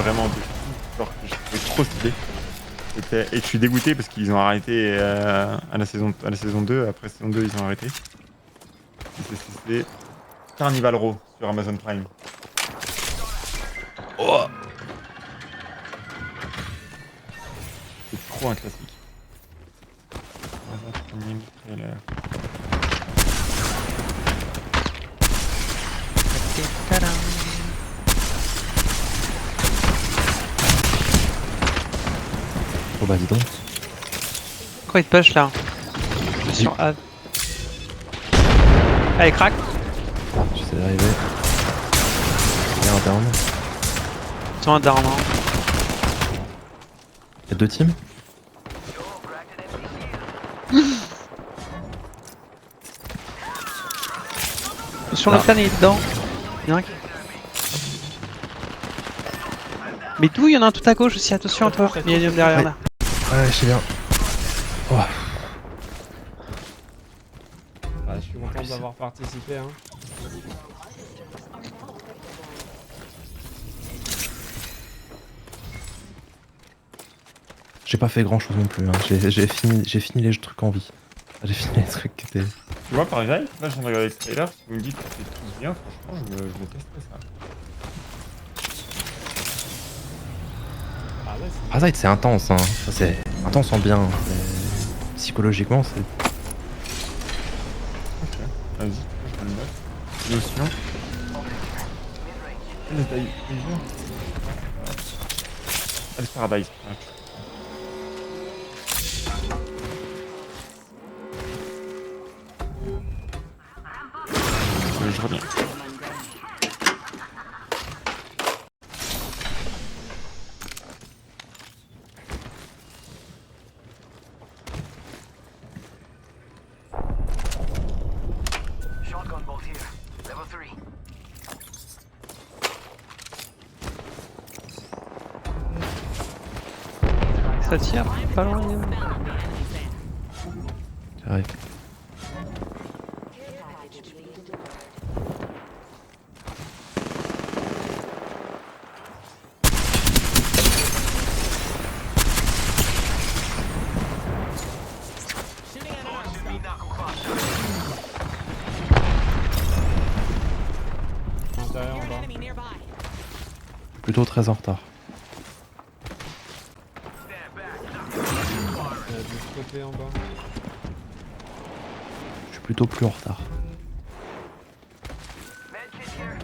vraiment de genre que j'ai trouvé trop stylé. Et je suis dégoûté parce qu'ils ont arrêté à la saison 2. Après saison 2, ils ont arrêté. C'est Carnival Row sur Amazon Prime. Oh, c'est trop un classique. Trailer. Oh bah dis donc. Pourquoi il te push là? Sur A. Allez, crack. J'essaie d'arriver. Il y a un down. Ils sont un down. Hein. Il y a 2 teams. Sur le plan, il est dedans. Il y en a un qui... Mais d'où il y en a un tout à gauche aussi, attention à toi. Millennium derrière Ouais. là. Ouais, je sais bien. Oh. Ah, je suis content d'avoir participé. Hein. J'ai pas fait grand chose non plus. Hein. J'ai fini les trucs en vie. J'ai fini les trucs qui étaient. Tu vois, par exemple, là, je viens de regarder le trailer. Si vous me dites que c'est tous bien, franchement, je me testerai ça. Ah, ouais, c'est... Parasite c'est intense. Hein. Ça, c'est intense en bien. Psychologiquement, c'est. Ok, vas-y, je me le note. Et sinon. Alice Paradise. Ouais. Je reviens. Shotgun bolt here. Level 3. Ça tire, pas loin. J'arrive. Intérieur en bas. Plutôt très en retard. Il y a du côté en bas. Je suis plutôt plus en retard. Medkit here.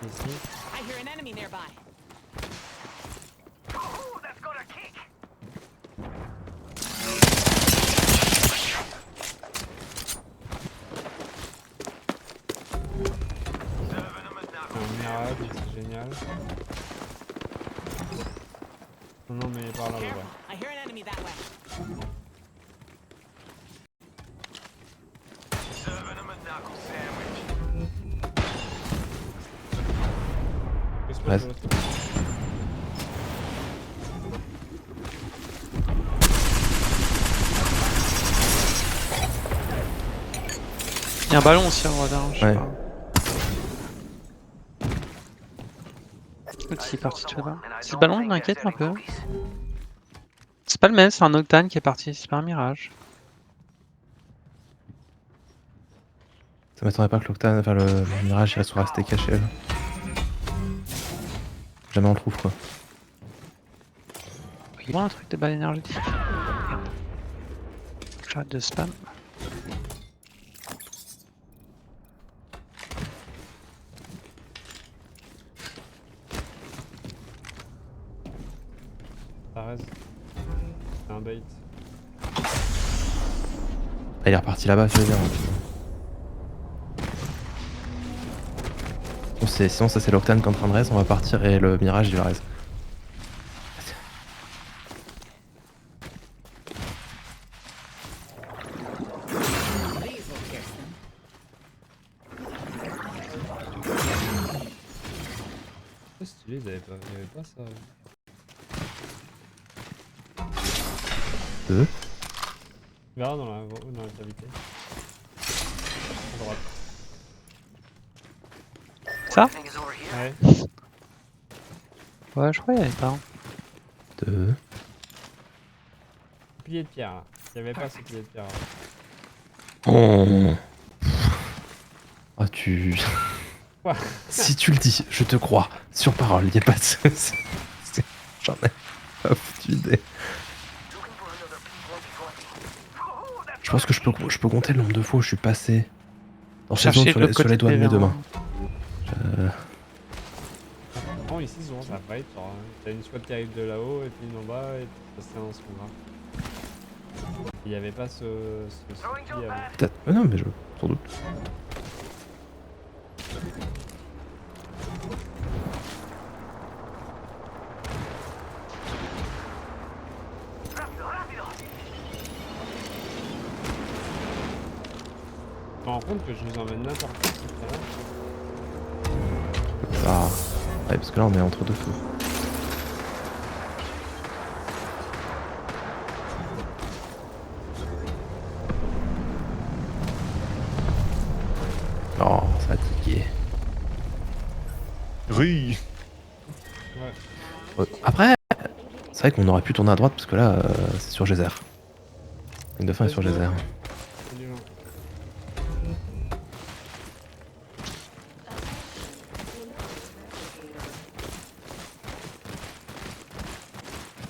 Ici. I hear an enemy nearby. Ooh, that's got a kick. Un mirage, c'est génial. Non, non, mais par là, Careful. ouais. I hear an enemy that way. Serving him a knuckle sandwich. Qu'est-ce que Ouais. je peux rester? Il y a un ballon aussi en radar, je sais Ouais. pas. L'autre qui est parti tout là-bas. C'est le ballon, il m'inquiète un peu. C'est pas le même, c'est un Octane qui est parti, c'est pas un Mirage. Ça m'étonnerait pas que l'Octane, enfin le Mirage, il soit resté caché là. Jamais on le trouve quoi. Il y a un truc de balle énergétique. Merde. J'arrête de spam. Ça reste. C'est un bait. Ah, il est reparti là-bas, ça veut dire. Bon, sinon ça c'est l'Octane qui est en train de raise, on va partir et le Mirage il va raise. C'est stylé, il y avait pas ça. Deux. Verra dans la gravité. À droite. Ça? Thing is over here. Ouais. Ouais, je crois qu'il y avait pas. Deux. Pilier de pierre là. Il n'y avait pas ce pilier de pierre là. Oh. Ah, tu. Quoi? Si tu le dis, je te crois. Sur parole, y a pas de souci. J'en ai pas foutu idée. Je pense que je peux compter le nombre de fois où je suis passé dans ces zones Chercher sur de les, l'autre sur les côté doigts de mes des deux verres. mains. Non, ici, souvent ça fight. Genre, t'as une squad qui arrive de là-haut et puis une en bas et puis c'est un second grave. Il n'y avait pas ce pilier avant. Peut-être. Mais non, mais je. Sans doute. Je me rends compte que je nous emmène n'importe où. C'est pas mal. Ah. Ouais, parce que là, on est entre deux feux. Oh, ça a tiqué. Rue. Après, c'est vrai qu'on aurait pu tourner à droite parce que là, c'est sur Geyser. Ligne de fin est sur Geyser. C'est du genre.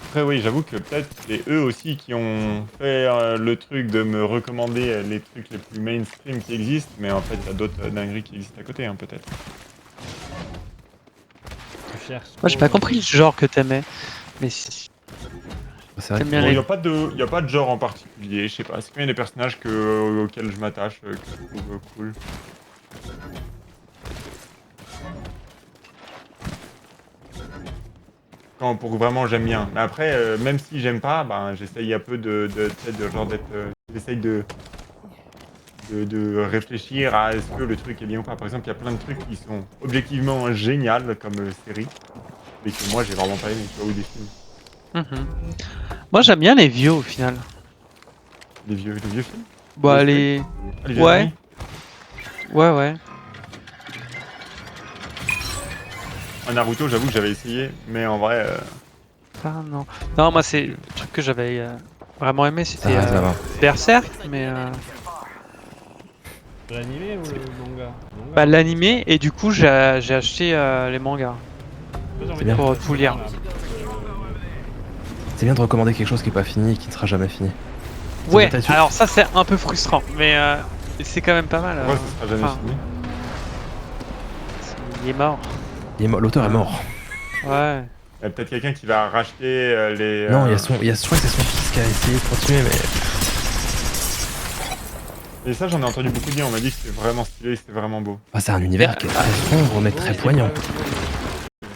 Après, oui, j'avoue que peut-être c'est eux aussi qui ont fait le truc de me recommander les trucs les plus mainstream qui existent, mais en fait, il y a d'autres dingueries qui existent à côté, hein, peut-être. Tu cherches. Moi, j'ai pas compris le genre que t'aimais. Mais si. C'est vrai T'aimes que bien Bon, les- il n'y a pas de genre en particulier, je sais pas. C'est quand même des personnages auxquels je m'attache, que je trouve cool. Quand pour vraiment j'aime bien. Mais après, même si j'aime pas, ben j'essaye un peu de genre d'être. J'essaye de réfléchir à est-ce que le truc est bien ou pas. Par exemple, il y a plein de trucs qui sont objectivement géniales comme série, mais que moi j'ai vraiment pas aimé, tu vois, ou des films. Mhm. Moi, j'aime bien les vieux au final. Les vieux films. Bah, Lost les. Ah, les vieux Ouais. amis. Ouais. Un Naruto, j'avoue que j'avais essayé, mais en vrai, Ah non. Non, moi, c'est le truc que j'avais vraiment aimé, ça c'était reste là-bas. Berserk, mais. L'animé ou le manga? Bah, l'animé, et du coup, j'ai acheté les mangas. C'est bien. Pour tout lire. C'est bien de recommander quelque chose qui est pas fini et qui ne sera jamais fini. Ça Ouais, doit être- alors ça, c'est un peu frustrant, mais c'est quand même pas mal. pourquoi ça sera jamais enfin, fini? il est mort. L'auteur est mort. Ouais. Il y a peut-être quelqu'un qui va racheter les. Non, je crois que c'est son fils qui a essayé de continuer, mais. Et ça, j'en ai entendu beaucoup dire. On m'a dit que c'était vraiment stylé, c'était vraiment beau. Ah, c'est un univers qui est très sombre, mais très poignant.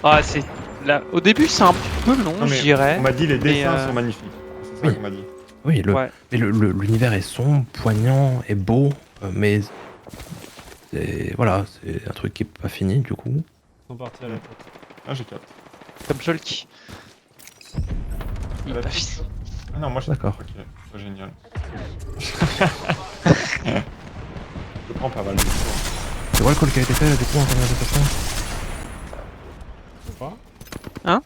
Ah, c'est. Là, au début, c'est un peu long, Non, mais je dirais. On m'a dit les dessins Mais, sont magnifiques. C'est ça oui. qu'on m'a dit. Oui, Ouais. mais l'univers est sombre, poignant et beau, mais. Voilà, c'est un truc qui est pas fini du coup. Ils sont partis à la tête. Ah, j'ai capté. Comme Jolki. Il est la pas tête. fini. Ah non, moi je D'accord. Ok, c'est génial. Je prends pas mal de temps. C'est quoi le call qui a été fait là du coup en termes de façon? Ou pas?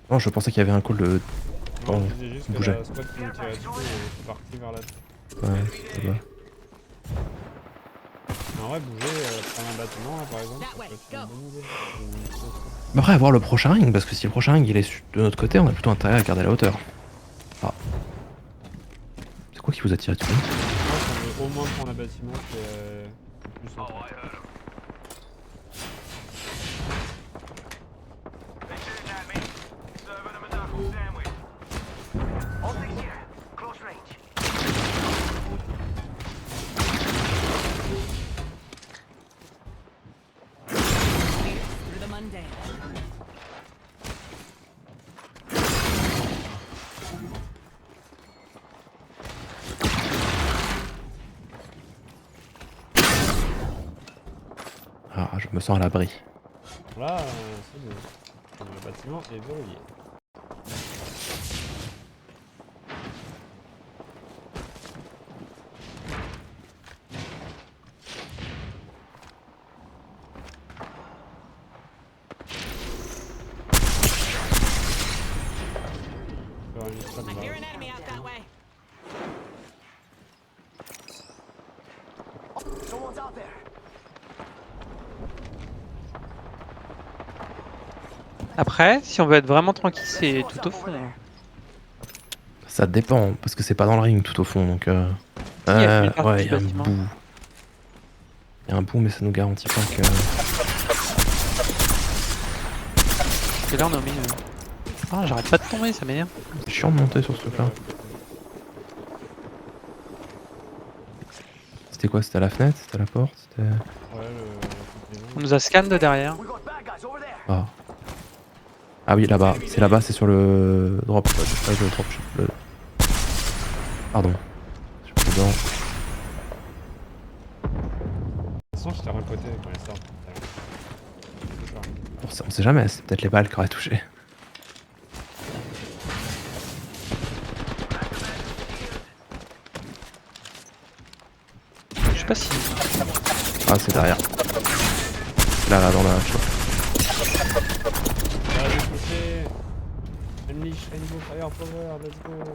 Non, je pensais qu'il y avait un call de. Non, Bon, je disais juste que bougeait. la squad qui nous tirait dessus est partie vers la tête. Ouais, c'est pas. Mais en vrai, bouger, prendre un bâtiment là par exemple, ça peut être une bonne idée. Ou une chose. Mais après, à voir le prochain ring, parce que si le prochain ring il est de notre côté, on a plutôt intérêt à garder la hauteur. Ah. C'est quoi qui vous a tiré dessus? Moi, ça veut au moins prendre un bâtiment qui est plus centré. Optics here. Close range. Through the mundane. Ah, je me sens à l'abri. Là, c'est bon. Le bâtiment est verrouillé. les squats I là. hear an enemy out that way. Someone's out there. Après, si on veut être vraiment tranquille, c'est tout au fond. Hein. Ça dépend, parce que c'est pas dans le ring tout au fond, donc... Il y a une partie ouais, du il y a un bâtiment. bout. Il y a un bout, mais ça nous garantit pas que... Et là, on est au milieu. Ah, j'arrête pas de tomber, ça m'énerve. C'est chiant de monter sur ce truc-là. C'était quoi? C'était à la fenêtre? C'était à la porte? C'était... Ouais, On nous a scan de derrière. We got bad guys over there. Ah. Ah oui, là-bas. C'est là-bas, c'est sur le drop. Le drop. Pardon. Je suis dedans. De toute façon, j'étais repoté quand ils sortent. On sait jamais, c'est peut-être les balles qui auraient touché. Je sais pas si. Ah, c'est derrière. Là, dans la... Allez, touché. Unleash, Rainbow, Firepower, let's go.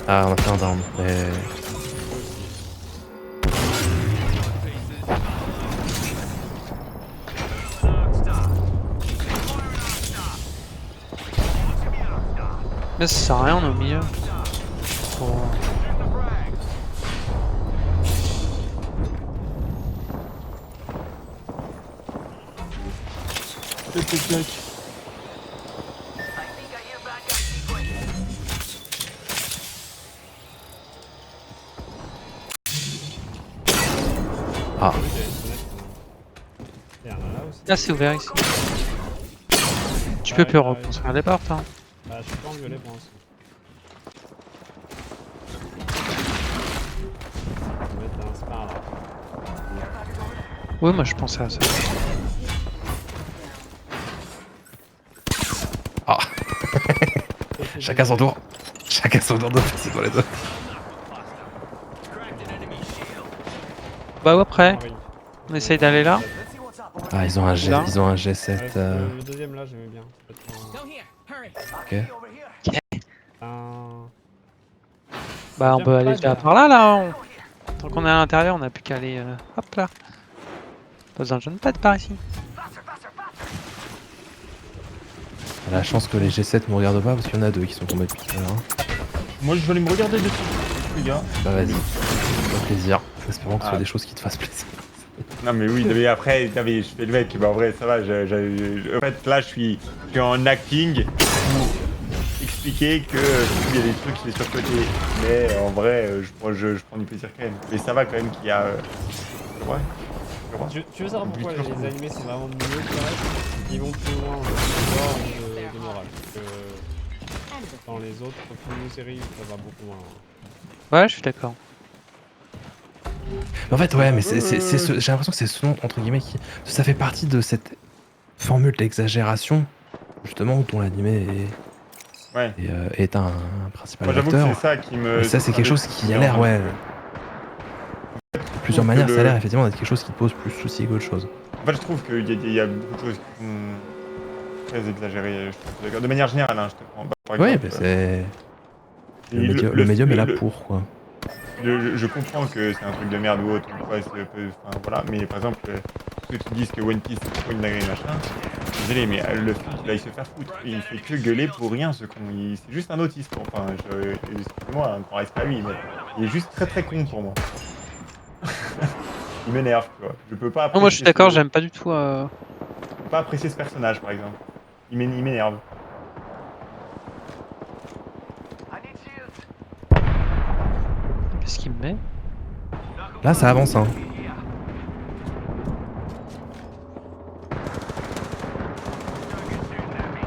Ah, on a fait un down, mais... Mais ça sert à rien, on est au milieu. Bon. I think I hear bad guys sequence. Ah, Il y a une fenêtre. Il y en a là aussi. Là, c'est ouvert ici. Tu peux plus reconstruire les portes. Hein. Bah, je suis pas en violet pour l'instant. Je vais mettre un spar là. Oui, moi je pensais à ça. ah. Chacun son tour. Chacun son tour de passer dans les deux. Bah, ouais, après, Ah oui. on essaye d'aller là. Let's see what's up over Ah, ils ont un, G... Là. ils ont un G7. Ouais, le deuxième là, j'aimais bien. Peut-être Go here. Hurry. there. Okay, over here. un... Bah, on J'aime peut pas aller déjà bien. par là, là. Tant qu'on est à l'intérieur, on n'a plus qu'à aller. Hop là. Pas besoin de jump pad par ici. On a la chance que les G7 me regardent pas parce qu'il y en a deux qui sont tombés depuis tout à l'heure. Moi, je vais aller me regarder dessus, les gars. Bah vas-y, fais plaisir. Espérons que ce soit Ah. des choses qui te fassent plaisir. Non, mais oui, mais après, je fais le mec. Bah, en vrai, ça va. En fait, là, je suis en acting pour expliquer que il y a des trucs qui sont surcotés. Mais en vrai, je prends du plaisir quand même. Et ça va quand même qu'il y a. Ouais. Tu veux savoir pourquoi Buteur, les animés c'est vraiment mieux que le reste? Ils vont plus loin en histoire et de morale que dans les autres films ou séries ça va beaucoup moins. Ouais, je suis d'accord. En fait, ouais, mais j'ai l'impression que c'est ce nom, entre guillemets, qui. Ça fait partie de cette formule d'exagération, justement, dont l'animé Ouais. est un principal Moi, j'avoue que acteur. c'est ça qui me. Et ça, c'est quelque chose qui a l'air, ouais. De plusieurs manières, ça a l'air effectivement d'être quelque chose qui te pose plus souci qu'autre chose. En fait, je trouve qu'il y a beaucoup de choses qui sont très exagérées. Je trouve. D'accord. De manière générale, hein, je te prends. Bah, par Oui, exemple, mais c'est. et Le médium est là pour, quoi. Je comprends que c'est un truc de merde ou autre, ou quoi, enfin, voilà, mais par exemple, ceux qui disent que One Piece c'est trop une dinguerie machin, désolé, mais le film il va se faire foutre, il fait que gueuler pour rien ce con, c'est juste un autiste, enfin, excusez-moi, un grand respect à lui, mais il est juste très très con pour moi. Il m'énerve, tu vois, je peux pas apprécier. Non, moi je suis d'accord, ce- j'aime pas du tout. je peux pas apprécier ce personnage par exemple, il m'énerve. I need shields. Qu'est-ce qu'il me met? Là, ça avance, hein.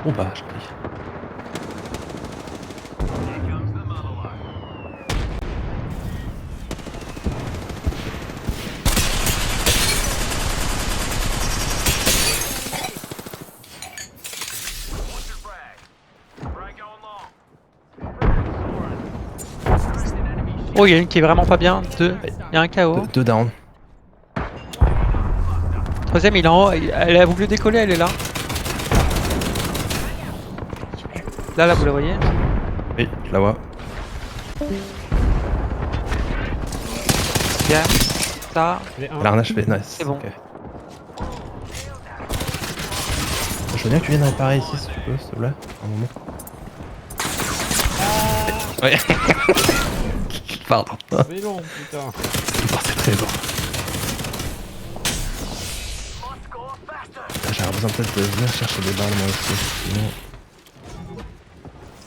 Oh bah, j'ai pris. Oh, il y a une qui est vraiment pas bien. Deux. Il y a un KO. Deux down. Troisième, il est en haut. Elle a voulu décoller, elle est là. Là, vous la voyez? Oui, je la vois. Bien. Ça. Les Elle a un HP, nice. C'est bon. Ok. Je veux bien que tu viennes réparer ici si tu peux, s'il te plaît. Un moment. Ouais. Pardon. C'est long, putain. C'est très bon. J'aurais besoin peut-être de venir chercher des balles moi aussi. Sinon...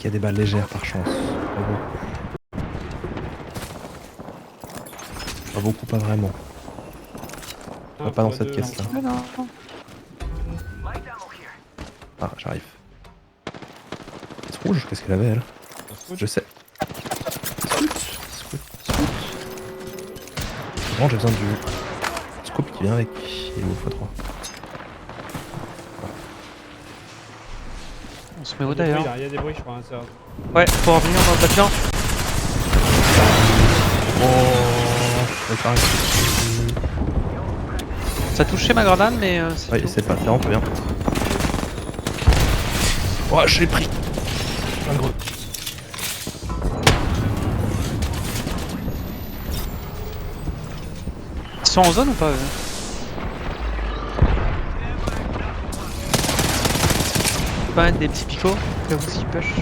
Il y a des balles légères par chance. Pas beaucoup. Pas beaucoup, pas vraiment. Pas dans cette caisse là. Ah non. Ah, j'arrive. C'est rouge, qu'est-ce qu'elle avait elle? Je sais. Scout. Bon, j'ai besoin du scoop qui vient avec. Il est où x3. On se met où d'ailleurs? Il y a des bruits, je crois. Hein, Ouais, faut revenir dans le bâtiment. Oh, je vais faire un petit... Ça a touché ma grenade, mais c'est Ouais, tout. c'est pas on peut bien. Oh, je l'ai pris. Un gros. Ils sont en zone ou pas eux? On peut pas mettre des petits picots, là où s'ils push.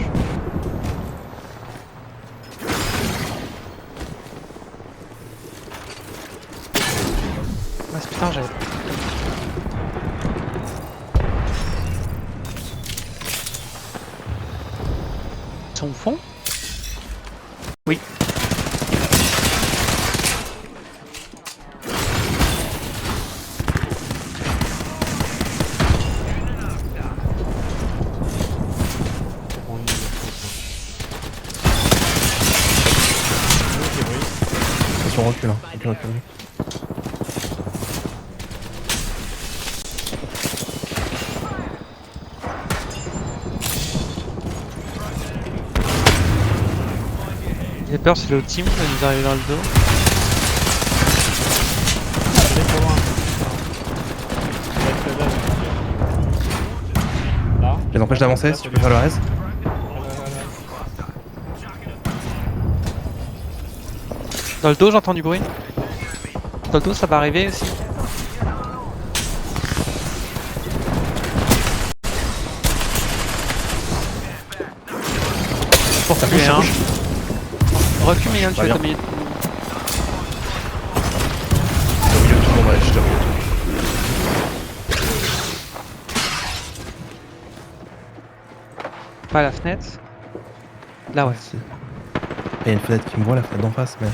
Ouais, putain, j'avais. Ils sont au fond? Oui. Attention, recule, hein. Recule. J'ai peur, c'est le team qui va nous arriver dans le dos. Là. Je les empêche d'avancer, si tu peux faire le reste. Dans le dos, j'entends du bruit. Dans le dos, ça va arriver aussi. Pour Ça reculer, bouge, ça hein. bouge. Recule, Mignon, tu Pas vas bien. au milieu. Au milieu de tout le monde, ouais, je te reviens. Pas à la fenêtre. Là, ouais. Si. Il y a une fenêtre qui me voit, la fenêtre d'en face, mais...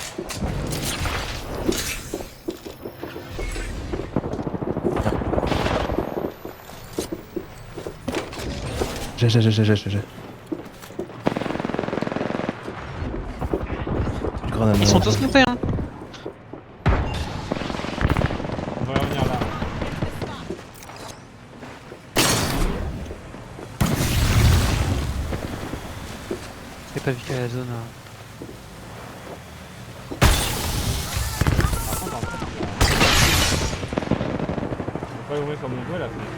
J'ai. Ils sont tous montés, hein. On va revenir là. J'ai pas vu qu'il y a la zone. Par contre, en fait, on peut pas l'ouvrir comme on veut la fenêtre.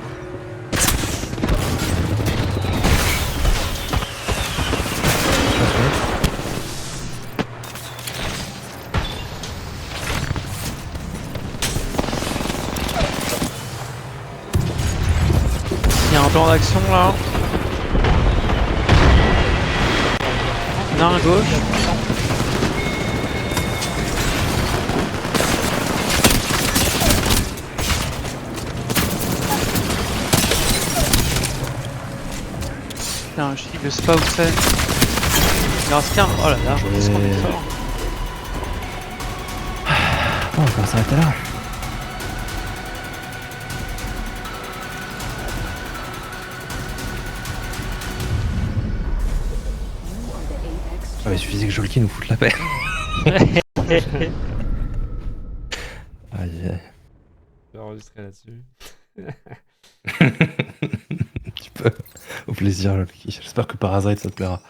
Il y a un plan d'action là. Non, à gauche. Putain, je sais pas où c'est. Il en reste qu'un. Oh là là, qu'est-ce qu'on est fort. Oh, on va s'arrêter là. Ah, il suffisait que Jolki nous foute la paix. Aïe. Je vais enregistrer là-dessus. Tu peux. Au plaisir, Jolki. J'espère que Parasite ça te plaira.